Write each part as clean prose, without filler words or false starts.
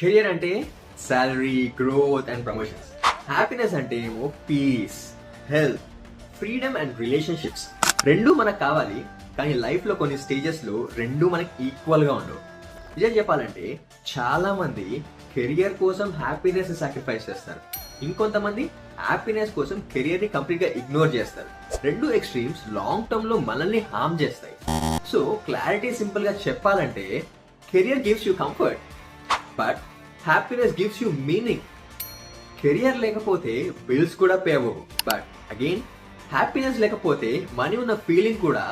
Career అంటే salary, growth and promotions. Happiness అంటే ఏమో peace, health, freedom and relationships. రెండూ మనకు కావాలి, కానీ లైఫ్ లో కొన్ని స్టేజెస్ లో రెండూ మనకి ఈక్వల్ గా ఉండవు. నిజం చెప్పాలంటే చాలా మంది కెరియర్ కోసం హ్యాపీనెస్ సాక్రిఫైస్ చేస్తారు. ఇంకొంతమంది హ్యాపీనెస్ కోసం కెరియర్ ని కంప్లీట్ గా ఇగ్నోర్ చేస్తారు. రెండు ఎక్స్ట్రీమ్స్ లాంగ్ టర్మ్ లో మనల్ని హార్మ్ చేస్తాయి. సో క్లారిటీ సింపుల్ గా చెప్పాలంటే career gives you comfort, but happiness gives you meaning. Career లేకపోతే బిల్స్ కూడా పే అవ్వవు, బట్ అగైన్ హ్యాపీనెస్ లేకపోతే మనీ ఉన్న ఫీలింగ్ కూడా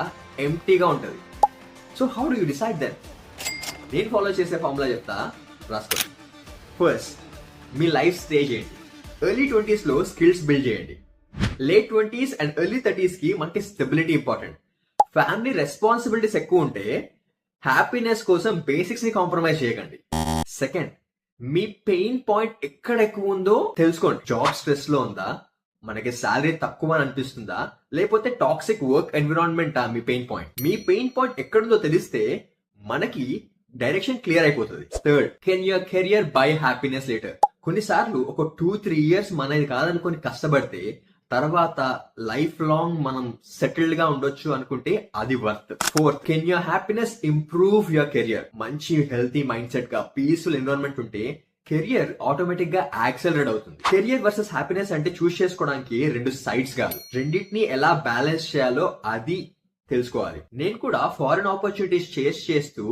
ఎంప్టీగా ఉంటుంది. So how do you decide then? నేను ఫాలో చేసే ఫార్ములా చెప్తా, రాసుకోండి. ఫస్ట్, మీ లైఫ్ స్టేజ్ ఏంటి? ఎర్లీ 20s లో స్కిల్స్ బిల్డ్ చేయండి. Late 20s and early 30s కి మనకి స్టెబిలిటీ ఇంపార్టెంట్. ఫ్యామిలీ రెస్పాన్సిబిలిటీస్ ఎక్కువ ఉంటే హ్యాపీనెస్ కోసం బేసిక్స్ ని కాంప్రమైజ్ చేయకండి. సెకండ్, మీ పెయిన్ పాయింట్ ఎక్కడ ఎక్కువ ఉందో తెలుసుకోండి. జాబ్ స్ట్రెస్ లో ఉందా, మనకి సాలరీ తక్కువ అని అనిపిస్తుందా, లేకపోతే టాక్సిక్ వర్క్ ఎన్విరాన్మెంటా మీ పెయిన్ పాయింట్? మీ పెయిన్ పాయింట్ ఎక్కడుందో తెలిస్తే మనకి డైరెక్షన్ క్లియర్ అయిపోతుంది. Third, can your career buy happiness later? కొన్నిసార్లు ఒక 2-3 years మనది కాదనుకొని కష్టపడితే తర్వాత లైఫ్ లాంగ్ మనం సెటిల్డ్ గా ఉండొచ్చు అనుకుంటే అది worth. Fourth, can your happiness improve your career? మంచి హెల్తీ మైండ్ సెట్ గా పీస్ఫుల్ ఎన్విరాన్మెంట్ ఉంటే కెరియర్ ఆటోమేటిక్ గా యాక్సలరేట్ అవుతుంది. కెరియర్ వర్సెస్ హ్యాపీనెస్ అంటే చూస్ చేసుకోవడానికి రెండు సైడ్స్ కాదు, రెండింటిని ఎలా బ్యాలెన్స్ చేయాలో అది తెలుసుకోవాలి. నేను కూడా ఫారెన్ ఆపర్చునిటీస్ చేస్తూ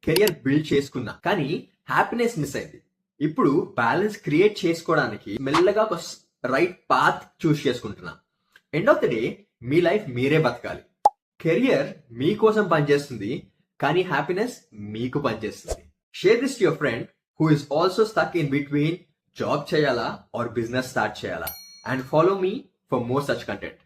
కెరియర్ బిల్డ్ చేసుకున్నా, కానీ హ్యాపీనెస్ మిస్ అయింది. ఇప్పుడు బ్యాలెన్స్ క్రియేట్ చేసుకోవడానికి మెల్లగా ఒక రైట్ పాత్ చూస్ చేసుకుంటున్నా. End of the day me life మీరే బతకాలి. కెరియర్ మీకోసం పనిచేస్తుంది, కానీ హ్యాపీనెస్ మీకు పనిచేస్తుంది. Share this to your friend who is also stuck in between job చేయాలా ఆర్ బిజినెస్ స్టార్ట్ చేయాలా, and follow me for more such content.